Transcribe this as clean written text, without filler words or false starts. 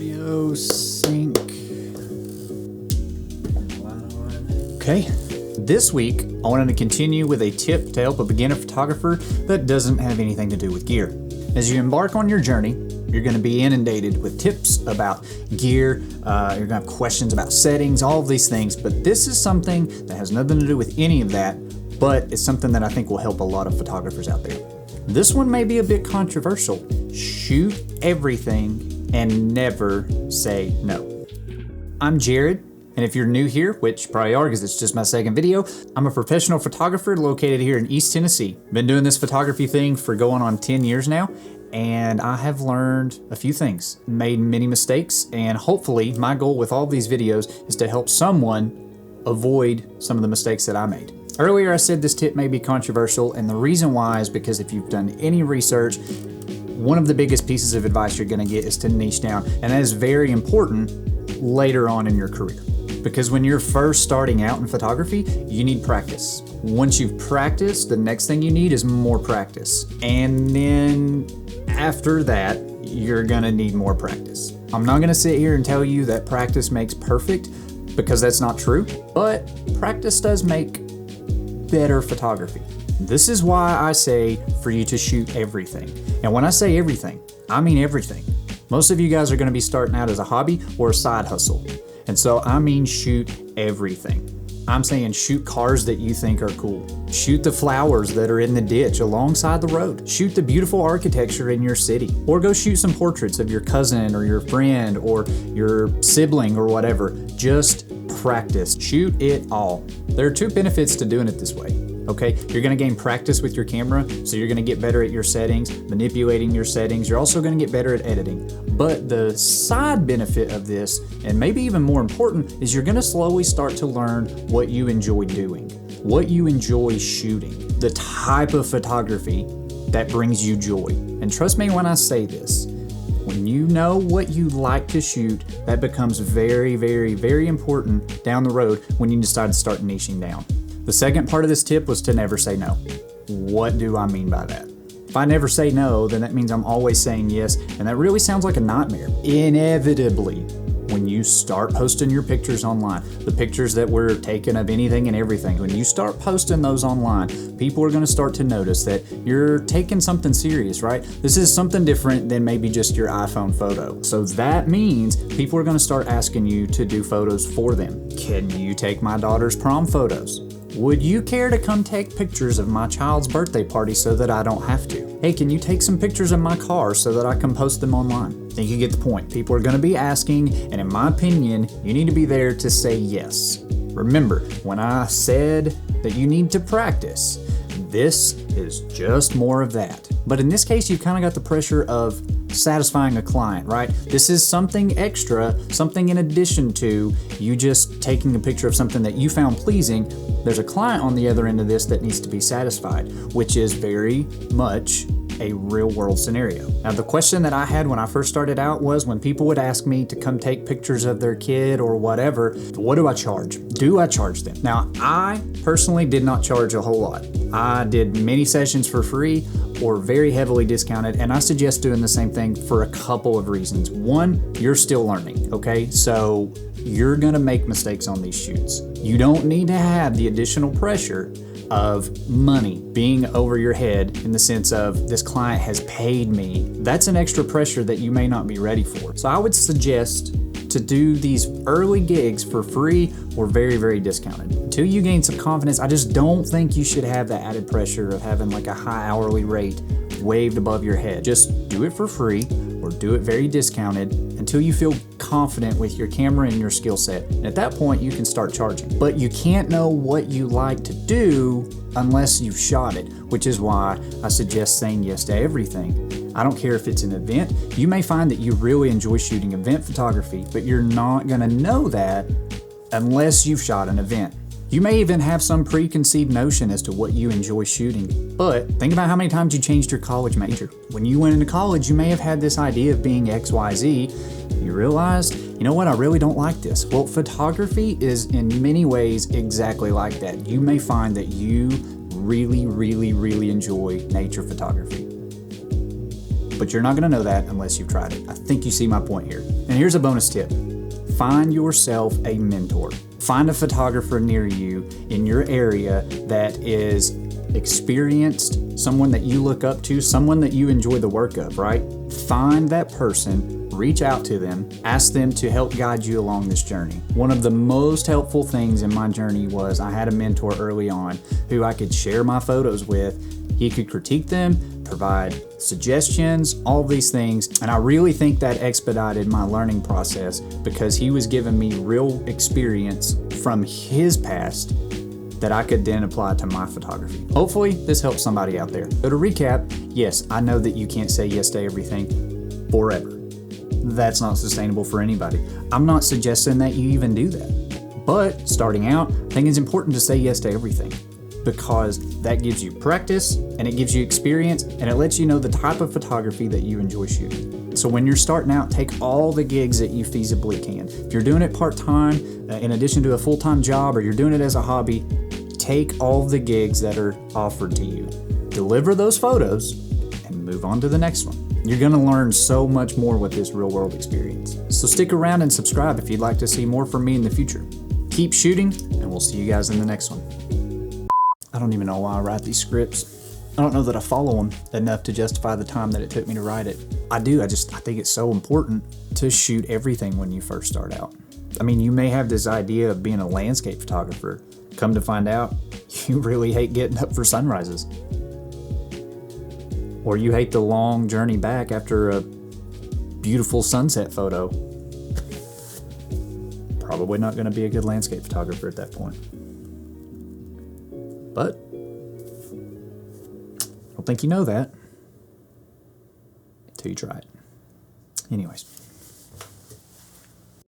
Audio sync. Okay, this week I wanted to continue with a tip to help a beginner photographer that doesn't have anything to do with gear. As you embark on your journey, you're going to be inundated with tips about gear, you're going to have questions about settings, all of these things, but this is something that has nothing to do with any of that, but it's something that I think will help a lot of photographers out there. This one may be a bit controversial. Shoot everything and never say no. I'm Jared. And if you're new here, which you probably are because it's just my second video, I'm a professional photographer located here in East Tennessee. Been doing this photography thing for going on 10 years now, and I have learned a few things, made many mistakes, and hopefully my goal with all these videos is to help someone avoid some of the mistakes that I made. Earlier I said this tip may be controversial, and the reason why is because if you've done any research, one of the biggest pieces of advice you're gonna get is to niche down, and that is very important later on in your career. Because when you're first starting out in photography, you need practice. Once you've practiced, the next thing you need is more practice. And then after that, you're gonna need more practice. I'm not gonna sit here and tell you that practice makes perfect, because that's not true, but practice does make better photography. This is why I say for you to shoot everything. And when I say everything, I mean everything. Most of you guys are gonna be starting out as a hobby or a side hustle. And so I mean shoot everything. I'm saying shoot cars that you think are cool. Shoot the flowers that are in the ditch alongside the road. Shoot the beautiful architecture in your city. Or go shoot some portraits of your cousin or your friend or your sibling or whatever. Just practice. Shoot it all. There are two benefits to doing it this way. Okay, you're gonna gain practice with your camera, so you're gonna get better at your settings, manipulating your settings. You're also gonna get better at editing. But the side benefit of this, and maybe even more important, is you're gonna slowly start to learn what you enjoy doing, what you enjoy shooting, the type of photography that brings you joy. And trust me when I say this, when you know what you like to shoot, that becomes very, very, very important down the road when you decide to start niching down. The second part of this tip was to never say no. What do I mean by that? If I never say no, then that means I'm always saying yes, and that really sounds like a nightmare. Inevitably, when you start posting your pictures online, the pictures that we're taking of anything and everything, when you start posting those online, people are gonna start to notice that you're taking something serious, right? This is something different than maybe just your iPhone photo. So that means people are gonna start asking you to do photos for them. Can you take my daughter's prom photos? Would you care to come take pictures of my child's birthday party so that I don't have to? Hey, can you take some pictures of my car so that I can post them online? I think you get the point. People are gonna be asking, and in my opinion, you need to be there to say yes. Remember, when I said that you need to practice, this is just more of that. But in this case, you've kind of got the pressure of satisfying a client, right? This is something extra, something in addition to you just taking a picture of something that you found pleasing. There's a client on the other end of this that needs to be satisfied, which is very much a real world scenario. Now, the question that I had when I first started out was when people would ask me to come take pictures of their kid or whatever, what do I charge? Do I charge them? Now, I personally did not charge a whole lot. I did many sessions for free or very heavily discounted, and I suggest doing the same thing for a couple of reasons. One, you're still learning, okay? So you're gonna make mistakes on these shoots. You don't need to have the additional pressure of money being over your head in the sense of this client has paid me. That's an extra pressure that you may not be ready for. So I would suggest to do these early gigs for free or very, very discounted. Until you gain some confidence, I just don't think you should have that added pressure of having like a high hourly rate waved above your head. Just do it for free or do it very discounted until you feel confident with your camera and your skill set. And at that point, you can start charging. But you can't know what you like to do unless you've shot it, which is why I suggest saying yes to everything. I don't care if it's an event. You may find that you really enjoy shooting event photography, but you're not gonna know that unless you've shot an event. You may even have some preconceived notion as to what you enjoy shooting, but think about how many times you changed your college major. When you went into college, you may have had this idea of being XYZ. You realized, you know what, I really don't like this. Well, photography is in many ways exactly like that. You may find that you really, really, really enjoy nature photography. But you're not gonna know that unless you've tried it. I think you see my point here. And here's a bonus tip. Find yourself a mentor. Find a photographer near you in your area that is experienced, someone that you look up to, someone that you enjoy the work of, right? Find that person, reach out to them, ask them to help guide you along this journey. One of the most helpful things in my journey was I had a mentor early on who I could share my photos with. He could critique them, provide suggestions, all these things. And I really think that expedited my learning process because he was giving me real experience from his past that I could then apply to my photography. Hopefully this helps somebody out there. So to recap, yes, I know that you can't say yes to everything forever. That's not sustainable for anybody. I'm not suggesting that you even do that. But starting out, I think it's important to say yes to everything, because that gives you practice and it gives you experience and it lets you know the type of photography that you enjoy shooting. So when you're starting out, take all the gigs that you feasibly can. If you're doing it part-time, in addition to a full-time job, or you're doing it as a hobby, take all the gigs that are offered to you. Deliver those photos and move on to the next one. You're gonna learn so much more with this real-world experience. So stick around and subscribe if you'd like to see more from me in the future. Keep shooting, and we'll see you guys in the next one. I don't even know why I write these scripts. I don't know that I follow them enough to justify the time that it took me to write it. I do, I think it's so important to shoot everything when you first start out. I mean, you may have this idea of being a landscape photographer. Come to find out, you really hate getting up for sunrises. Or you hate the long journey back after a beautiful sunset photo. Probably not gonna be a good landscape photographer at that point. But I don't think you know that until you try it. Anyways.